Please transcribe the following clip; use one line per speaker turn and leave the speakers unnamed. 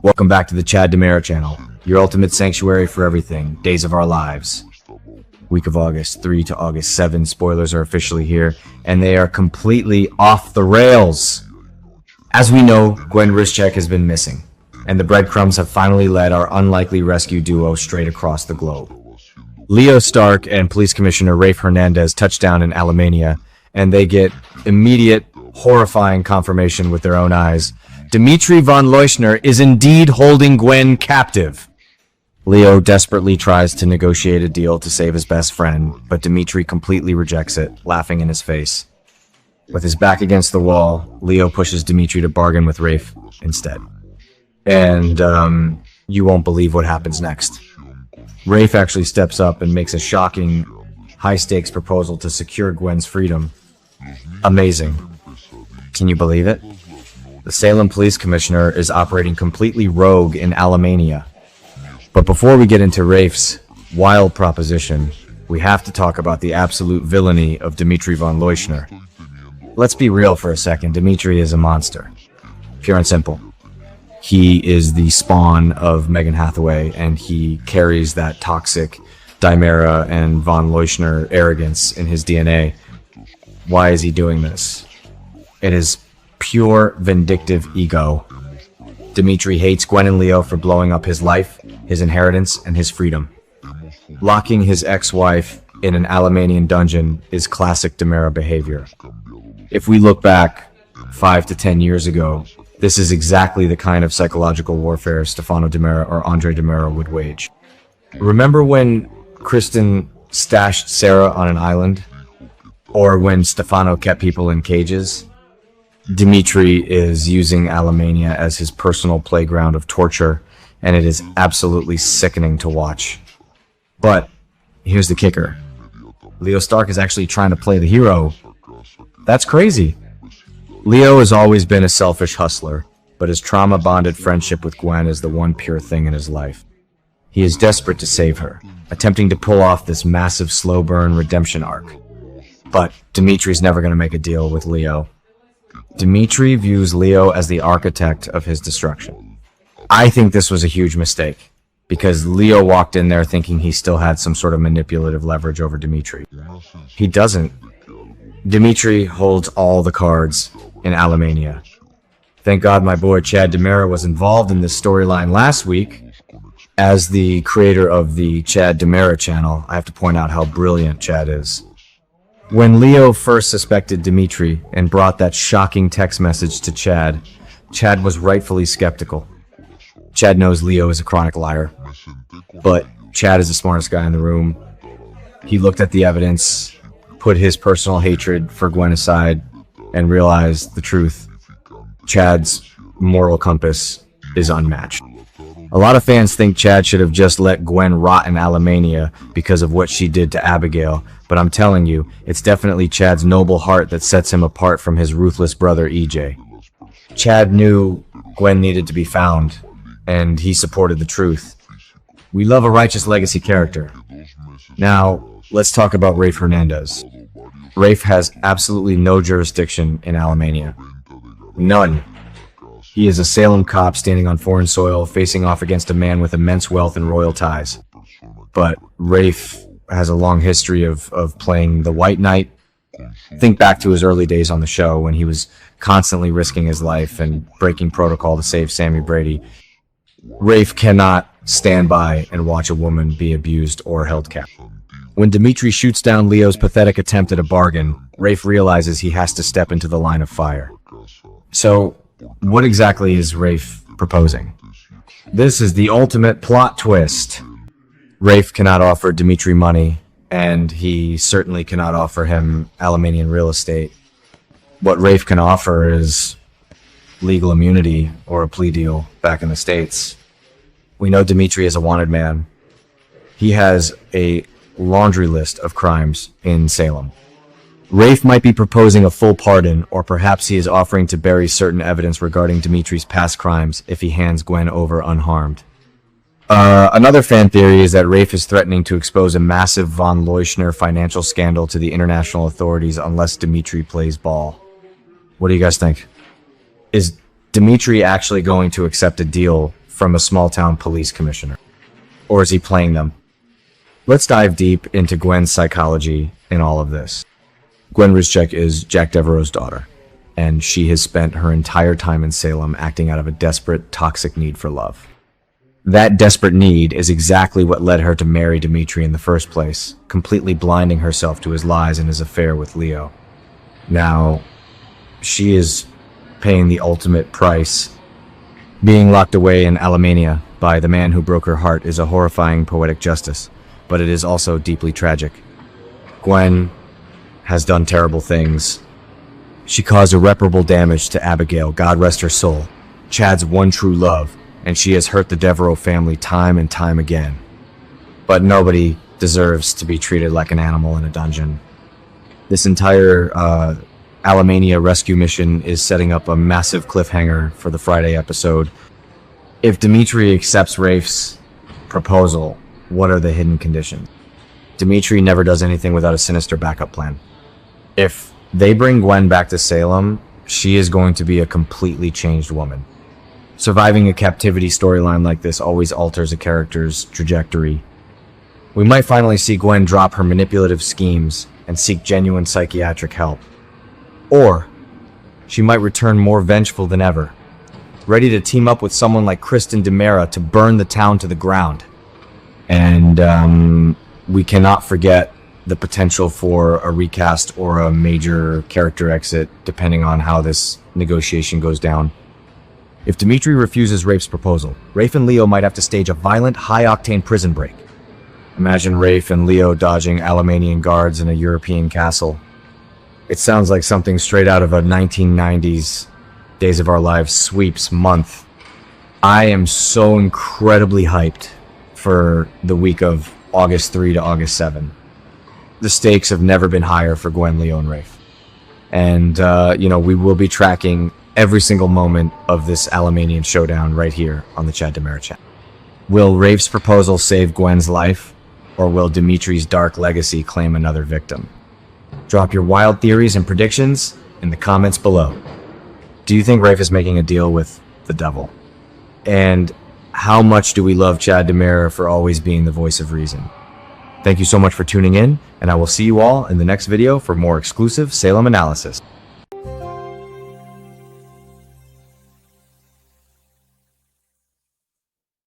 Welcome back to the DiMera channel, your ultimate sanctuary for everything, days of our lives. Week of August 3 to August 7, spoilers are officially here, and they are completely off the rails. As we know, Gwen Ryschek has been missing, and the breadcrumbs have finally led our unlikely rescue duo straight across the globe. Leo Stark and Police Commissioner Rafe Hernandez touch down in Alemania, and they get immediate, horrifying confirmation with their own eyes. Dmitri von Leuschner is indeed holding Gwen captive. Leo desperately tries to negotiate a deal to save his best friend, but Dmitri completely rejects it, laughing in his face. With his back against the wall, Leo pushes Dmitri to bargain with Rafe instead. And, you won't believe what happens next. Rafe actually steps up and makes a shocking, high-stakes proposal to secure Gwen's freedom. Amazing. Can you believe it? The Salem Police Commissioner is operating completely rogue in Alemania. But before we get into Rafe's wild proposition, we have to talk about the absolute villainy of Dmitri von Leuschner. Let's be real for a second. Dmitri is a monster. Pure and simple. He is the spawn of Megan Hathaway, and he carries that toxic DiMera and von Leuschner arrogance in his DNA. Why is he doing this? It is pure vindictive ego. Dmitri hates Gwen and Leo for blowing up his life, his inheritance, and his freedom. Locking his ex-wife in an Alemanian dungeon is classic DiMera behavior. If we look back 5 to 10 years ago, this is exactly the kind of psychological warfare Stefano DiMera or Andre DiMera would wage. Remember when Kristen stashed Sarah on an island? Or when Stefano kept people in cages? Dmitri is using Alemania as his personal playground of torture, and it is absolutely sickening to watch. But here's the kicker. Leo Stark is actually trying to play the hero. That's crazy. Leo has always been a selfish hustler, but his trauma-bonded friendship with Gwen is the one pure thing in his life. He is desperate to save her, attempting to pull off this massive slow-burn redemption arc. But Dmitri's never going to make a deal with Leo. Dmitri views Leo as the architect of his destruction. I think this was a huge mistake, because Leo walked in there thinking he still had some sort of manipulative leverage over Dmitri. He doesn't. Dmitri holds all the cards in Alemania. Thank God my boy Chad DiMera was involved in this storyline last week. As the creator of the DiMera channel, I have to point out how brilliant Chad is. When Leo first suspected Dmitri and brought that shocking text message to Chad, Chad was rightfully skeptical. Chad knows Leo is a chronic liar, but Chad is the smartest guy in the room. He looked at the evidence, put his personal hatred for Gwen aside, and realized the truth. Chad's moral compass is unmatched. A lot of fans think Chad should have just let Gwen rot in Alemania because of what she did to Abigail, but I'm telling you, it's definitely Chad's noble heart that sets him apart from his ruthless brother EJ. Chad knew Gwen needed to be found, and he supported the truth. We love a righteous legacy character. Now, let's talk about Rafe Hernandez. Rafe has absolutely no jurisdiction in Alemania. None. He is a Salem cop standing on foreign soil, facing off against a man with immense wealth and royal ties. But Rafe has a long history of playing the White Knight. Think back to his early days on the show when he was constantly risking his life and breaking protocol to save Sammy Brady. Rafe cannot stand by and watch a woman be abused or held captive. When Dmitri shoots down Leo's pathetic attempt at a bargain, Rafe realizes he has to step into the line of fire. So, what exactly is Rafe proposing? This is the ultimate plot twist. Rafe cannot offer Dmitri money, and he certainly cannot offer him Alemanian real estate. What Rafe can offer is legal immunity or a plea deal back in the States. We know Dmitri is a wanted man. He has a laundry list of crimes in Salem. Rafe might be proposing a full pardon, or perhaps he is offering to bury certain evidence regarding Dmitri's past crimes if he hands Gwen over unharmed. Another fan theory is that Rafe is threatening to expose a massive von Leuschner financial scandal to the international authorities unless Dmitri plays ball. What do you guys think? Is Dmitri actually going to accept a deal from a small-town police commissioner? Or is he playing them? Let's dive deep into Gwen's psychology in all of this. Gwen Rizchek is Jack Devereaux's daughter, and she has spent her entire time in Salem acting out of a desperate, toxic need for love. That desperate need is exactly what led her to marry Dimitri in the first place, completely blinding herself to his lies and his affair with Leo. Now, she is paying the ultimate price. Being locked away in Alemania by the man who broke her heart is a horrifying poetic justice, but it is also deeply tragic. Gwen has done terrible things. She caused irreparable damage to Abigail, God rest her soul, Chad's one true love, and she has hurt the Devereaux family time and time again. But nobody deserves to be treated like an animal in a dungeon. This entire Alemania rescue mission is setting up a massive cliffhanger for the Friday episode. If Dimitri accepts Rafe's proposal, what are the hidden conditions? Dimitri never does anything without a sinister backup plan. If they bring Gwen back to Salem, she is going to be a completely changed woman. Surviving a captivity storyline like this always alters a character's trajectory. We might finally see Gwen drop her manipulative schemes and seek genuine psychiatric help. Or she might return more vengeful than ever, ready to team up with someone like Kristen DiMera to burn the town to the ground. And we cannot forget the potential for a recast or a major character exit, depending on how this negotiation goes down. If Dimitri refuses Rafe's proposal, Rafe and Leo might have to stage a violent, high-octane prison break. Imagine Rafe and Leo dodging Alemanian guards in a European castle. It sounds like something straight out of a 1990s Days of Our Lives sweeps month. I am so incredibly hyped for the week of August 3 to August 7. The stakes have never been higher for Gwen, Leo, and Rafe. And, we will be tracking every single moment of this Alemanian showdown right here on the Chad DiMera channel. Will Rafe's proposal save Gwen's life, or will Dimitri's dark legacy claim another victim? Drop your wild theories and predictions in the comments below. Do you think Rafe is making a deal with the devil? And how much do we love Chad DiMera for always being the voice of reason? Thank you so much for tuning in, and I will see you all in the next video for more exclusive Salem analysis.